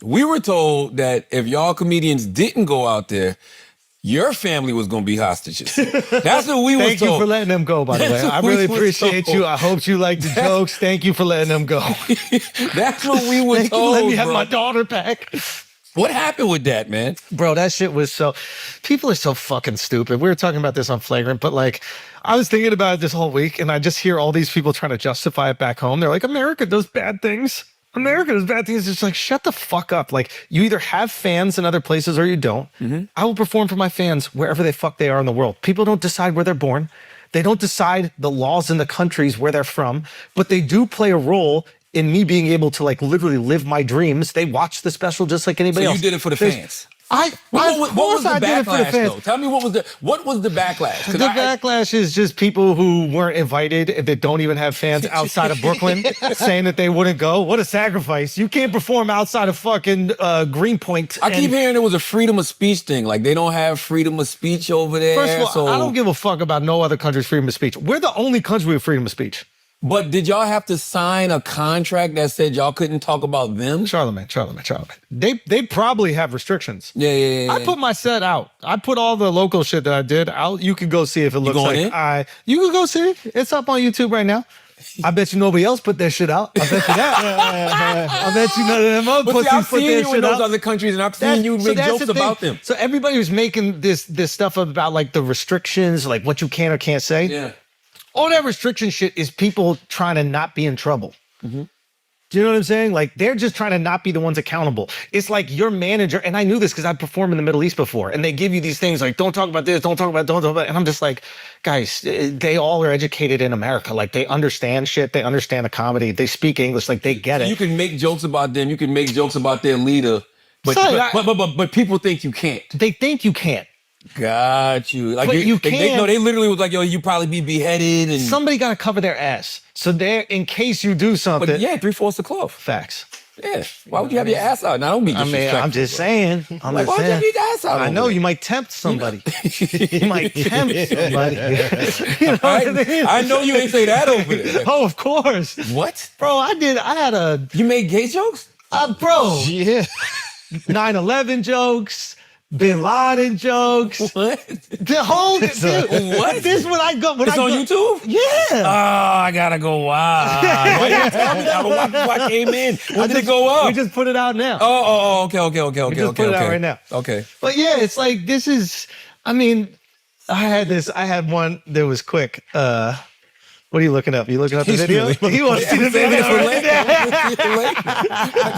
We were told that if y'all comedians didn't go out there, your family was going to be hostages. That's what we were told. Thank you for letting them go, by the way. I really appreciate you. I hope you like the jokes. Thank you for letting them go. That's what we were Thank told, you for letting me have bro. my daughter back. What happened with that, man? Bro, that shit was so... People are so fucking stupid. We were talking about this on Flagrant, but like, I was thinking about it this whole week, and I just hear all these people trying to justify it back home. They're like, America does bad things. America does bad things. It's like, shut the fuck up. Like, you either have fans in other places or you don't. I will perform for my fans wherever the fuck they are in the world. People don't decide where they're born. They don't decide the laws in the countries where they're from, but they do play a role in me being able to like literally live my dreams. They watch the special just like anybody else. So you did it for the fans. What was the backlash, though? Tell me what was the backlash? The backlash is just people who weren't invited that don't even have fans outside of Brooklyn saying that they wouldn't go. What a sacrifice. You can't perform outside of fucking Greenpoint. I keep hearing it was a freedom of speech thing. Like they don't have freedom of speech over there. First of all, I don't give a fuck about no other country's freedom of speech. We're the only country with freedom of speech. But did y'all have to sign a contract that said y'all couldn't talk about them? Charlamagne. They probably have restrictions. Yeah. I put my set out. I put all the local shit that I did out. You can go see if it looks like you can go see it. It's up on YouTube right now. I bet you nobody else put their shit out. I bet you that. I bet you none of them other pussies I've put seen their you in shit those out. other countries, and I've seen you make jokes about them. So everybody was making this stuff about like the restrictions, like what you can or can't say. Yeah. All that restriction shit is people trying to not be in trouble. Do you know what I'm saying? Like, they're just trying to not be the ones accountable. It's like your manager, and I knew this because I performed in the Middle East before, and they give you these things like, don't talk about this, don't talk about it. And I'm just like, guys, they all are educated in America. Like, they understand shit. They understand the comedy. They speak English. Like, they get it. You can make jokes about them. You can make jokes about their leader. But people think you can't. They think you can't. Got you. Like But you can't. They literally was like, yo, you probably be beheaded. And Somebody got to cover their ass. So they're, in case you do something. But yeah, 3/4 the cloth. Facts. Yeah. Why would you have your ass out? Now, don't be disrespectful. I'm just saying. Why would you have your ass out? I know you might tempt somebody. You might tempt somebody. You know what I mean? I know you ain't say that over there. Oh, of course. What? Bro, You made gay jokes? Bro. Yeah. 9/11 jokes. Bin Laden jokes. What? The whole What? This is when I go. It's on YouTube? Yeah. Oh, I gotta go watch. Why you tell me? I watched before I came in. When did it go up? We just put it out now. Okay. We just put it out right now. Okay. But yeah, it's like, this is, I mean, I had one that was quick. What are you looking up? You looking up the video? Really, He wants to see the video. I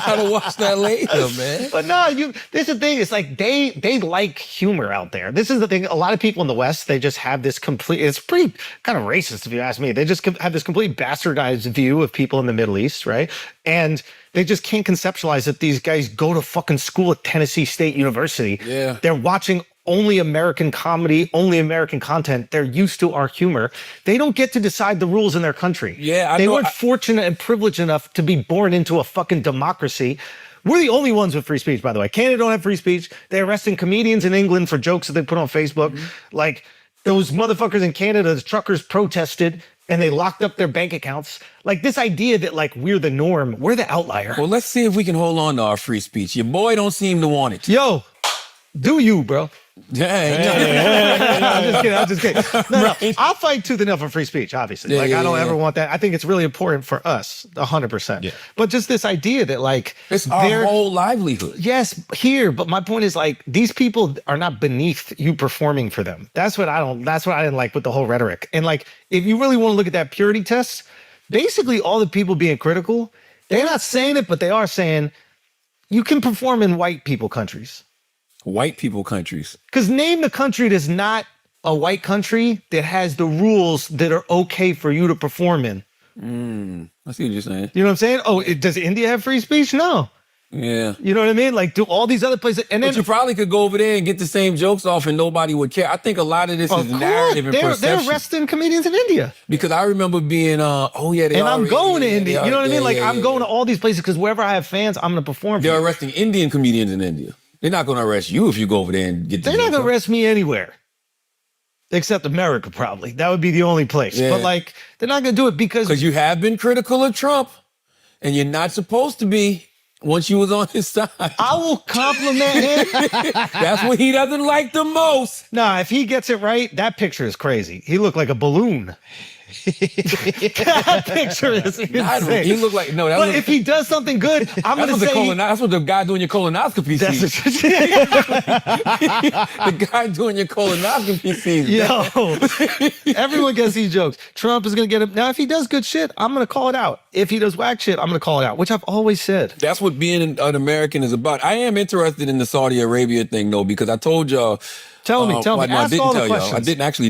gotta watch that later, man. But no, this is the thing. It's like they like humor out there. This is the thing. A lot of people in the West, they just have this it's pretty kind of racist if you ask me. They just have this complete bastardized view of people in the Middle East, right? And they just can't conceptualize that these guys go to fucking school at Tennessee State University. Yeah. They're watching only American comedy, only American content. They're used to our humor. They don't get to decide the rules in their country. Yeah, they weren't fortunate and privileged enough to be born into a fucking democracy. We're the only ones with free speech, by the way. Canada don't have free speech. They're arresting comedians in England for jokes that they put on Facebook. Like, those motherfuckers in Canada, the truckers protested and they locked up their bank accounts. Like, this idea that like we're the norm, we're the outlier. Well, let's see if we can hold on to our free speech. Your boy don't seem to want it. Yo, do you, bro? I'm just kidding. No, I'll fight tooth and nail for free speech, obviously. I don't ever want that. I think it's really important for us, 100%. Yeah. But just this idea that like it's our whole livelihood. Yes, here. But my point is like these people are not beneath you performing for them. That's what I didn't like with the whole rhetoric. And like, if you really want to look at that purity test, basically all the people being critical, they're not saying it, but they are saying you can perform in white people countries. White people countries. Because name the country that's not a white country that has the rules that are okay for you to perform in. I see what you're saying. You know what I'm saying? Oh, does India have free speech? No. Yeah. You know what I mean? Like, do all these other places. And then but you probably could go over there and get the same jokes off and nobody would care. I think a lot of this is narrative and perception. They're arresting comedians in India. Because I remember being, I'm going to India. You know what I mean? Like, I'm going to all these places because wherever I have fans, I'm going to perform. They're arresting Indian comedians in India. They're not going to arrest you if you go over there and get. They're not going to arrest me anywhere, except America. Probably that would be the only place. Yeah. But like, they're not going to do it because you have been critical of Trump, and you're not supposed to be. once you was on his side. I will compliment him. That's what he doesn't like the most. Nah, if he gets it right, that picture is crazy. He looked like a balloon. That picture is insane. He looked like But if he does something good, I'm going to say that's what the guy doing your colonoscopy sees. The guy doing your colonoscopy sees. Yo, everyone gets these jokes. Trump is going to get him. Now, if he does good shit, I'm going to call it out. If he does whack shit, I'm going to call it out, which I've always said. That's what being an American is about. I am interested in the Saudi Arabia thing, though, because I told y'all. Tell me. No, Ask all the questions. I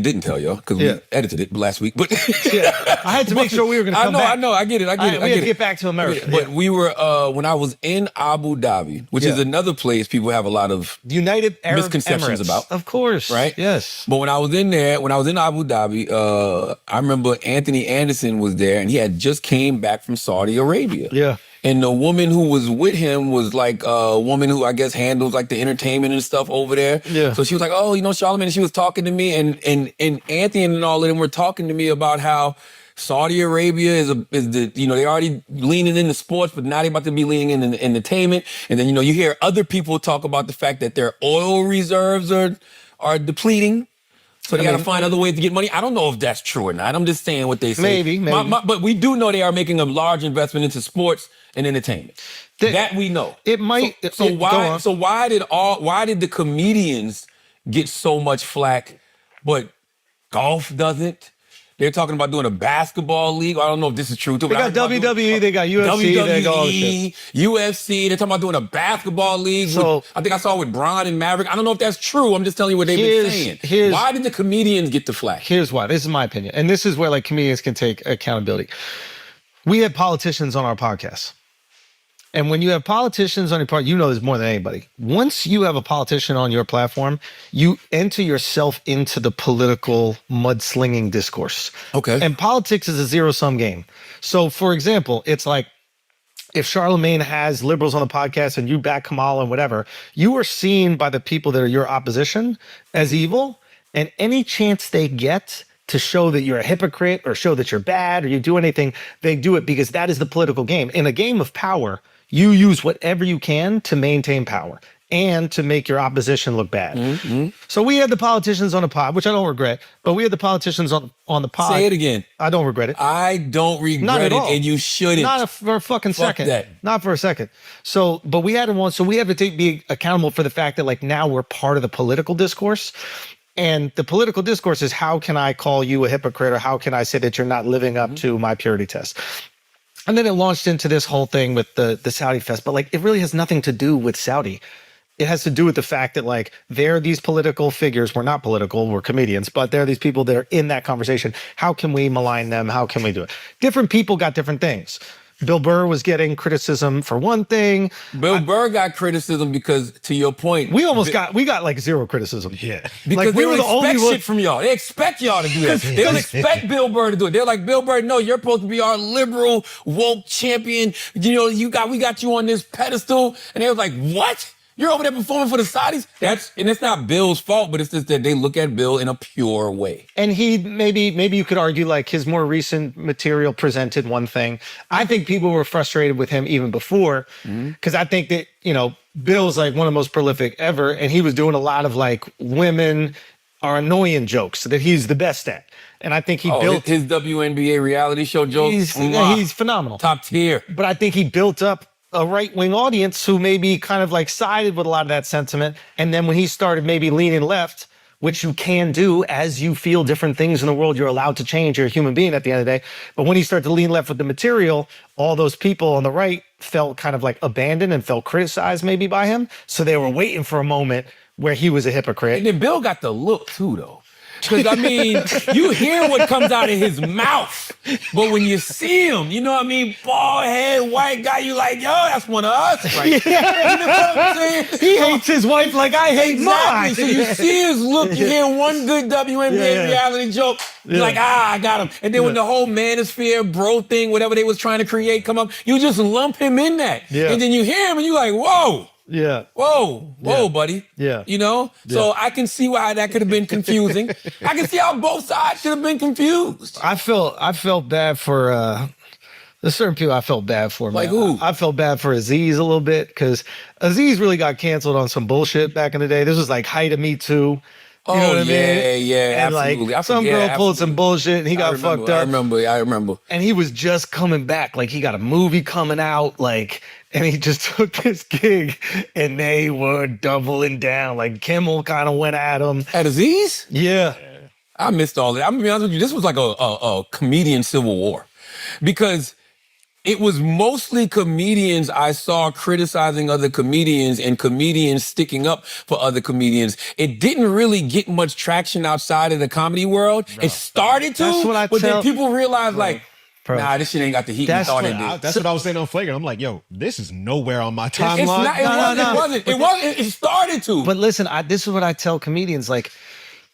didn't tell y'all because we edited it last week. But I had to make sure we were going to come back. I know. I get it. We had to get back to America. But we were when I was in Abu Dhabi, which is another place people have a lot of United Arab misconceptions Emirates. about. Of course, right? Yes. But when I was in Abu Dhabi, I remember Anthony Anderson was there, and he had just came back from Saudi Arabia. Yeah. And the woman who was with him was like a woman who I guess handles like the entertainment and stuff over there. Yeah. So she was like, oh, Charlamagne, and she was talking to me, and Anthony and all of them were talking to me about how Saudi Arabia is the they already leaning into sports, but now they're about to be leaning in entertainment. And then you hear other people talk about the fact that their oil reserves are depleting. So they got to find other ways to get money. I don't know if that's true or not. I'm just saying what they say. Maybe. But we do know they are making a large investment into sports and entertainment. That we know. It might. Why did the comedians get so much flack, but golf doesn't? They're talking about doing a basketball league. I don't know if this is true too. They got WWE, they got UFC, they got all this shit. UFC. They're talking about doing a basketball league. So I think I saw with Bron and Maverick. I don't know if that's true. I'm just telling you what they've been saying. Why did the comedians get the flack? Here's why. This is my opinion, and this is where like comedians can take accountability. We have politicians on our podcast. And when you have politicians on your part, there's more than anybody. Once you have a politician on your platform, you enter yourself into the political mudslinging discourse. Okay. And politics is a zero-sum game. So, for example, it's like if Charlamagne has liberals on the podcast and you back Kamala and whatever, you are seen by the people that are your opposition as evil. And any chance they get to show that you're a hypocrite or show that you're bad or you do anything, they do it because that is the political game. In a game of power, you use whatever you can to maintain power and to make your opposition look bad. Mm-hmm. So we had the politicians on the pod, which I don't regret, but we had the politicians on the pod. Say it again. I don't regret it. I don't regret it, and you shouldn't. Not for a fucking second. That. Not for a second. So, but we had them on, so we have to be accountable for the fact that like now we're part of the political discourse. And the political discourse is how can I call you a hypocrite or how can I say that you're not living up to my purity test? And then it launched into this whole thing with the Saudi fest, but like it really has nothing to do with Saudi. It has to do with the fact that like there are these political figures. We're not political, we're comedians, but there are these people that are in that conversation. How can we malign them? How can we do it? Different people got different things. Bill Burr was getting criticism for one thing. Bill Burr got criticism because, to your point, we got like zero criticism. Yeah, because like, we were the only shit from y'all. They expect y'all to do that. They don't expect Bill Burr to do it. They're like, Bill Burr, no, you're supposed to be our liberal woke champion. We got you on this pedestal, and they was like, what? You're over there performing for the Saudis? And it's not Bill's fault, but it's just that they look at Bill in a pure way. And he maybe you could argue like his more recent material presented one thing. I think people were frustrated with him even before because I think that, Bill's like one of the most prolific ever, and he was doing a lot of like women are annoying jokes that he's the best at. And I think he built his WNBA reality show jokes. He's phenomenal. Top tier. But I think he built up a right-wing audience who maybe kind of like sided with a lot of that sentiment. And then when he started maybe leaning left, which you can do as you feel different things in the world, you're allowed to change. You're a human being at the end of the day. But when he started to lean left with the material, all those people on the right felt kind of like abandoned and felt criticized maybe by him. So they were waiting for a moment where he was a hypocrite. And then Bill got the look too, though. Because, I mean, you hear what comes out of his mouth, but when you see him, bald head, white guy, you like, yo, that's one of us, right? Yeah. You know what I'm saying? He hates his wife like I hate mine. So you see his look, you hear one good WNBA reality joke, you're like, I got him. And then when the whole manosphere, bro thing, whatever they was trying to create come up, you just lump him in that. Yeah. And then you hear him and you're like, whoa. Yeah. Whoa, buddy. Yeah. So I can see why that could have been confusing. I can see how both sides should have been confused. I felt bad for There's certain people I felt bad for, man. Like who? I felt bad for Aziz a little bit because Aziz really got canceled on some bullshit back in the day. This was like height of Me Too. You know what I mean? Yeah, And absolutely. like some girl pulled some bullshit and he got fucked up. I remember. And he was just coming back. Like he got a movie coming out, like, and he just took this gig and they were doubling down. Like Kimmel kind of went at him. At Aziz? Yeah. I missed all that. I'm gonna be honest with you. This was like a comedian civil war because it was mostly comedians I saw criticizing other comedians and comedians sticking up for other comedians. It didn't really get much traction outside of the comedy world. Bro, it started to, that's what but then people realized nah, this shit ain't got the heat we thought it did. That's what I was saying on Flagrant. I'm like, yo, this is nowhere on my timeline. It wasn't. It started to. But listen, this is what I tell comedians. Like,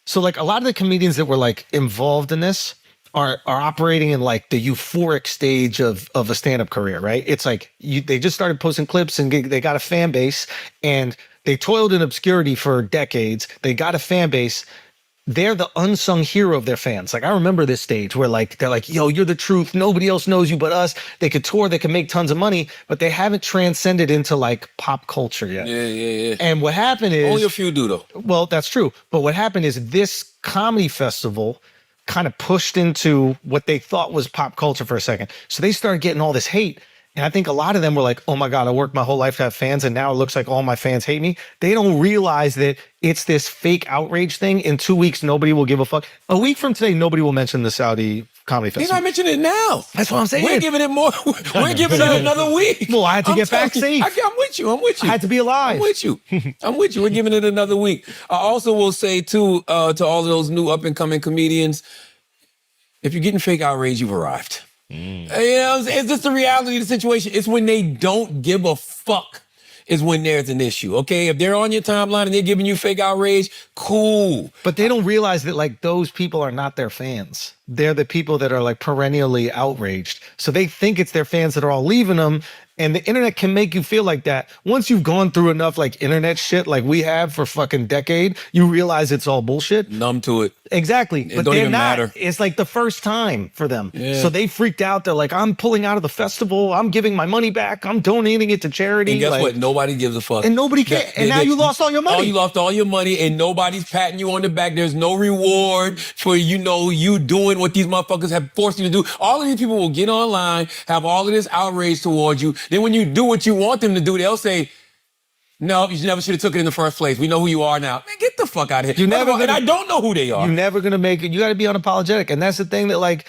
so like a lot of the comedians that were like involved in this are operating in like the euphoric stage of a stand-up career, right? It's like they just started posting clips and they got a fan base and they toiled in obscurity for decades. They got a fan base. They're the unsung hero of their fans. Like I remember this stage where like they're like, yo, you're the truth. Nobody else knows you but us. They could tour, they could make tons of money, but they haven't transcended into like pop culture yet. Yeah. And what happened is only a few do though. Well, that's true. But what happened is this comedy festival kind of pushed into what they thought was pop culture for a second. So they started getting all this hate. And I think a lot of them were like, oh my God, I worked my whole life to have fans and now it looks like all my fans hate me. They don't realize that it's this fake outrage thing. In 2 weeks, nobody will give a fuck. A week from today, nobody will mention the Saudi Comedy Festival. They're not mentioning it now. That's what I'm saying. We're giving it more. We're giving it another week. Well, I had to get back safe. I'm with you. I had to be alive. I'm with you. We're giving it another week. I also will say too, to all of those new up and coming comedians, if you're getting fake outrage, you've arrived. You know what I'm saying? It's just the reality of the situation. It's when they don't give a fuck is when there's an issue, okay? If they're on your timeline and they're giving you fake outrage, cool. But they don't realize that like those people are not their fans. They're the people that are like perennially outraged. So they think it's their fans that are all leaving them. And the internet can make you feel like that. Once you've gone through enough like internet shit like we have for fucking decade, you realize it's all bullshit. Numb to it. Exactly. It but don't they're even not. matter. It's like the first time for them. Yeah. So they freaked out. They're like, I'm pulling out of the festival. I'm giving my money back. I'm donating it to charity. And guess like, what? Nobody gives a fuck. And nobody cares. And now you lost all your money. Oh, you lost all your money and nobody's patting you on the back. There's no reward for, you doing what these motherfuckers have forced you to do. All of these people will get online, have all of this outrage towards you. Then when you do what you want them to do, they'll say, no, you never should have took it in the first place. We know who you are now. Man, get the fuck out of here. And I don't know who they are. You're never going to make it. You got to be unapologetic. And that's the thing that like,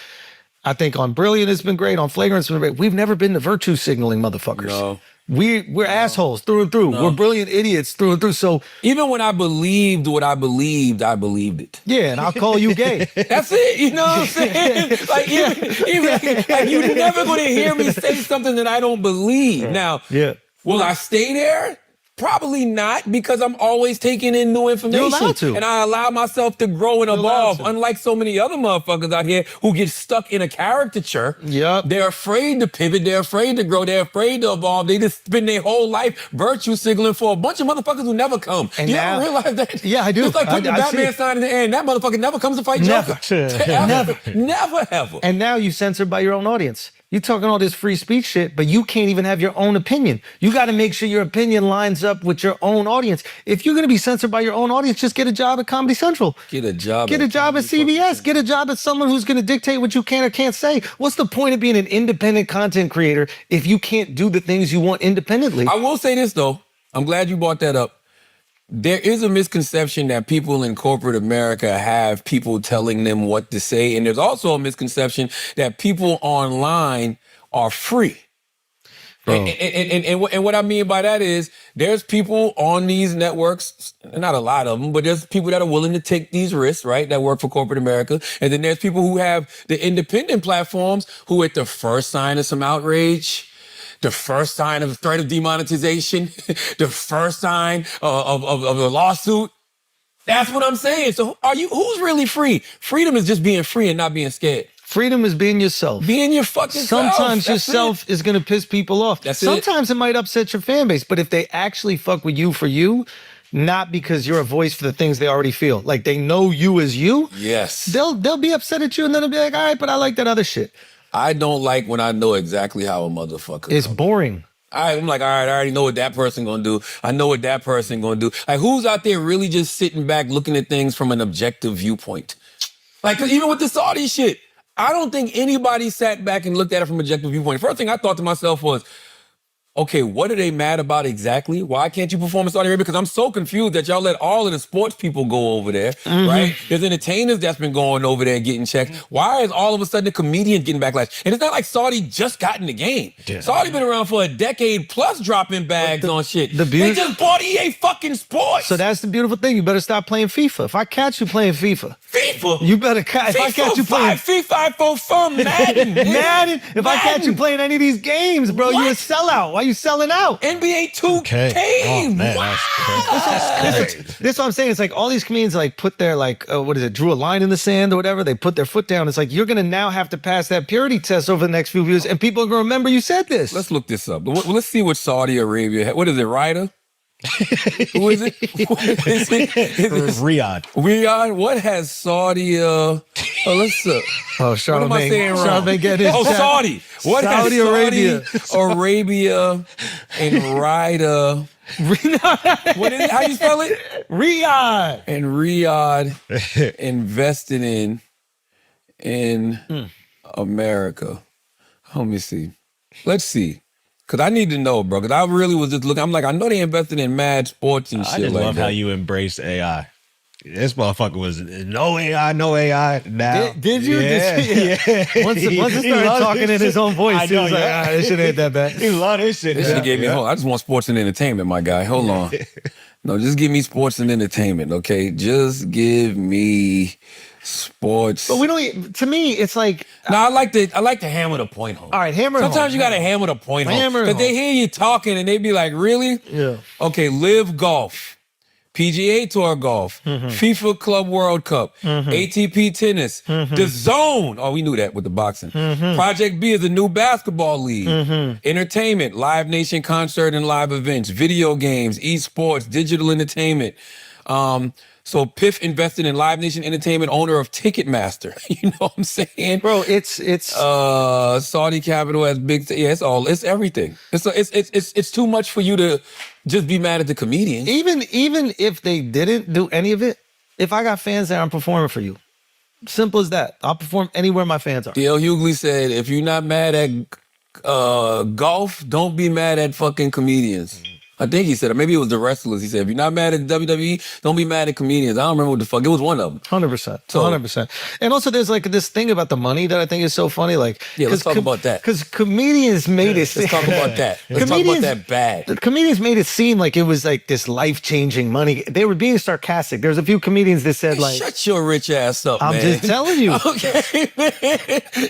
I think on Brilliant it's been great. On Flagrant it's been great. We've never been the virtue signaling motherfuckers. No. We're assholes through and through. No. We're brilliant idiots through and through. So even when I believed what I believed it. Yeah, and I'll call you gay. That's it. You know what I'm saying? Like even like you're never going to hear me say something that I don't believe. Now, will I stay there? Probably not, because I'm always taking in new information. You're allowed to. And I allow myself to grow and evolve, unlike so many other motherfuckers out here who get stuck in a caricature. Yep. They're afraid to pivot. They're afraid to grow. They're afraid to evolve. They just spend their whole life virtue signaling for a bunch of motherfuckers who never come. And you now, don't realize that? Yeah, I do. It's like putting the Batman sign in the air, and that motherfucker never comes to fight Never. Joker. Never, ever. And now you censored by your own audience. You're talking all this free speech shit, but you can't even have your own opinion. You got to make sure your opinion lines up with your own audience. If you're going to be censored by your own audience, just get a job at Comedy Central. Get a job. Get a job at CBS. Get a job at someone who's going to dictate what you can or can't say. What's the point of being an independent content creator if you can't do the things you want independently? I will say this, though. I'm glad you brought that up. There is a misconception that people in corporate America have people telling them what to say. And there's also a misconception that people online are free. And what I mean by that is there's people on these networks, not a lot of them, but there's people that are willing to take these risks, right? That work for corporate America. And then there's people who have the independent platforms who at the first sign of some outrage, the first sign of a threat of demonetization, the first sign of a lawsuit. That's what I'm saying. So who's really free? Freedom is just being free and not being scared. Freedom is being yourself. Being your fucking self. Sometimes yourself is going to piss people off. Sometimes it might upset your fan base, but if they actually fuck with you for you, not because you're a voice for the things they already feel, like they know you as you, yes, they'll be upset at you and then they'll be like, all right, but I like that other shit. I don't like when I know exactly how a motherfucker It's comes. boring. I'm like, all right, I already know what that person gonna do. I know what that person gonna do. Like, who's out there really just sitting back looking at things from an objective viewpoint? Like, 'cause even with the Saudi shit, I don't think anybody sat back and looked at it from an objective viewpoint. First thing I thought to myself was, okay, what are they mad about exactly? Why can't you perform in Saudi Arabia? Because I'm so confused that y'all let all of the sports people go over there, right? There's entertainers that's been going over there getting checked. Why is all of a sudden the comedians getting backlash? And it's not like Saudi just got in the game. Yeah. Saudi been around for a decade plus dropping bags on shit. the They just bought EA fucking Sports. So that's the beautiful thing. You better stop playing FIFA. If I catch you playing FIFA, FIFA. you better if I catch you playing FIFA for fun, Madden. Madden, if I catch you Madden. playing any of these games, bro, you a What? sellout. Why you selling out? NBA 2K. Okay. Oh, man, Wow. that's crazy. This is what I'm saying. It's like all these comedians like put their like what is it? Drew a line in the sand or whatever. They put their foot down. It's like you're gonna now have to pass that purity test over the next few years, and people are gonna remember you said this. Let's look this up. Let's see what Saudi Arabia had. What is it, Ryder? Who is it? What is it? Is it Riyadh. Riyadh? What has Saudi? Let's Oh, what am I saying wrong? Charlamagne get his Oh, chat. Saudi. What has Saudi Arabia. Arabia and Ryder? What is it? How you spell it? Riyadh. And Riyadh invested in America. Let me see. Let's see. Because I need to know, bro. Because I really was just looking. I'm like, I know they invested in mad sports and shit I just like love that. how you embrace AI. This motherfucker was no AI, no AI. Now, Did you? Yeah, Yeah. Once he started loved talking this in his shit. own voice, I he know, was like, yeah. this shit ain't that bad. He love this shit. This should now. have gave me. Yeah. Hold on. I just want sports and entertainment, my guy. Hold on. No, just give me sports and entertainment, okay? Just give me sports. But we don't. To me, it's like, No, I like to hammer the point home. all right, hammer. it Sometimes home. you gotta hammer the point home. Hammer it Because they home. hear you talking and they be like, really? Yeah. Okay, Live Golf, PGA Tour Golf, Mm-hmm. FIFA Club World Cup, ATP Tennis, Mm-hmm. The Zone. Oh, we knew that with the boxing. Project B is the new basketball league. Mm-hmm. Entertainment, Live Nation concert and live events, video games, esports, digital entertainment. So Piff invested in Live Nation Entertainment, owner of Ticketmaster. You know what I'm saying? Bro, it's Saudi capital has big. Yeah, it's everything. It's too much for you to just be mad at the comedians. even if they didn't do any of it, if I got fans there, I'm performing for you. Simple as that. I'll perform anywhere my fans are. D.L. Hughley said, if you're not mad at golf, don't be mad at fucking comedians. I think he said it. Maybe it was the wrestlers. He said, if you're not mad at WWE, don't be mad at comedians. I don't remember what the fuck. It was one of them. 100%. 100%. And also, there's like this thing about the money that I think is so funny. Like, Yeah, let's talk about that. Because comedians made it. Let's talk about that. Let's talk about that bad. The comedians made it seem like it was like this life-changing money. They were being sarcastic. There's a few comedians that said like, Shut your rich ass up, I'm man. just telling you. Okay, man.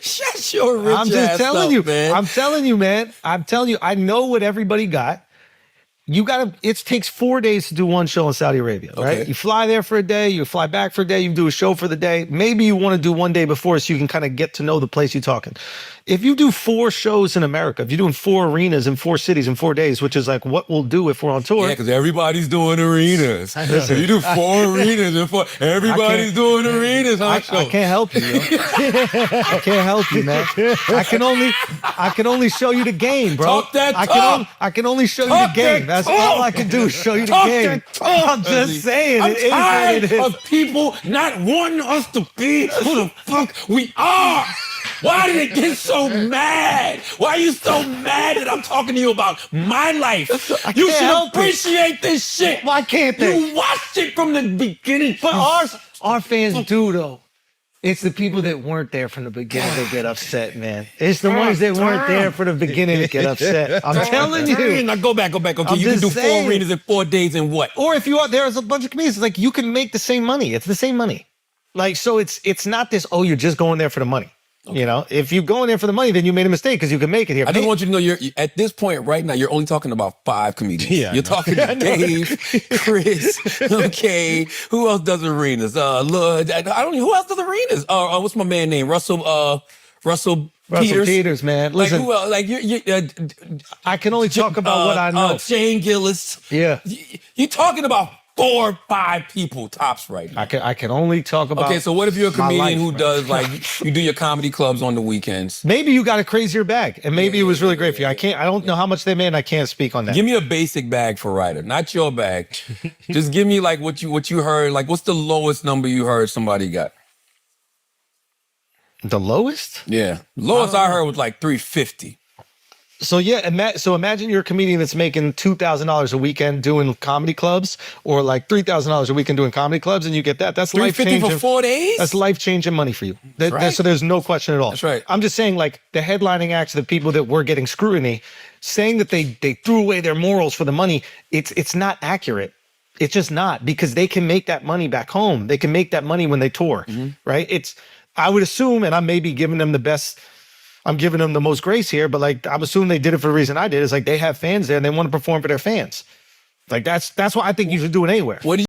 Shut your rich I'm ass just telling up, you, man. I'm telling you, man. I'm telling you, I know what everybody got. You gotta. It takes 4 days to do one show in Saudi Arabia, right? Okay. You fly there for a day, you fly back for a day, you do a show for the day. Maybe you want to do one day before so you can kind of get to know the place you're talking. If you do 4 shows in America, if you're doing 4 arenas in 4 cities in 4 days, which is like what we'll do if we're on tour. Yeah, because everybody's doing arenas. If you do 4 arenas and 4, everybody's doing arenas. I can't help you, yo. I can't help you, man. I can only show you the game, bro. Talk that I can only show you Talk the game. that That's all I talk. can do is show you the Talk game. that talk, I'm just saying. I'm it is what tired it is. of people not wanting us to be who the fuck we are. Why did it get so mad? Why are you so mad that I'm talking to you about my life? You can't should help it. appreciate this shit. Why can't they? You watched it from the beginning. But our fans do though. It's the people that weren't there from the beginning that get upset, man. It's the ones that weren't there from the beginning that get upset. I'm telling you. Now go back. Okay, I'm you can just do saying. 4 arenas in 4 days and what? Or if you are, there's a bunch of comedians, like you can make the same money. It's the same money. Like, so it's not this, oh, you're just going there for the money. Okay. You know, if you go in there for the money, then you made a mistake because you can make it here. I just want you to know you're at this point right now, you're only talking about 5 comedians. Yeah, I you're know. talking to Dave, Chris, okay. Who else does arenas? I don't know who else does arenas. What's my man name? Russell Peters, man. Listen, like who else? Like I can only talk about what I know. Shane Gillis. Yeah. You're talking about 4 or 5 people tops right now. I can only talk about. Okay, so what if you're a my comedian life, who man. does like you do your comedy clubs on the weekends? Maybe you got a crazier bag, and maybe it was really great for you. I don't know how much they made, and I can't speak on that. Give me a basic bag for writer, not your bag. Just give me like what you heard. Like, what's the lowest number you heard somebody got? The lowest? Yeah, lowest I heard was like 350. So yeah, so imagine you're a comedian that's making $2,000 a weekend doing comedy clubs, or like $3,000 a weekend doing comedy clubs, and you get that. That's life 350 changing for 4 days. That's life changing money for you. right. So there's no question at all. That's right. I'm just saying, like the headlining acts, the people that were getting scrutiny, saying that they threw away their morals for the money. It's not accurate. It's just not, because they can make that money back home. They can make that money when they tour, right? I would assume, and I may be giving them the best. I'm giving them the most grace here, but like I'm assuming they did it for the reason I did. Is like they have fans there and they want to perform for their fans. Like that's what I think you should do it anywhere. What do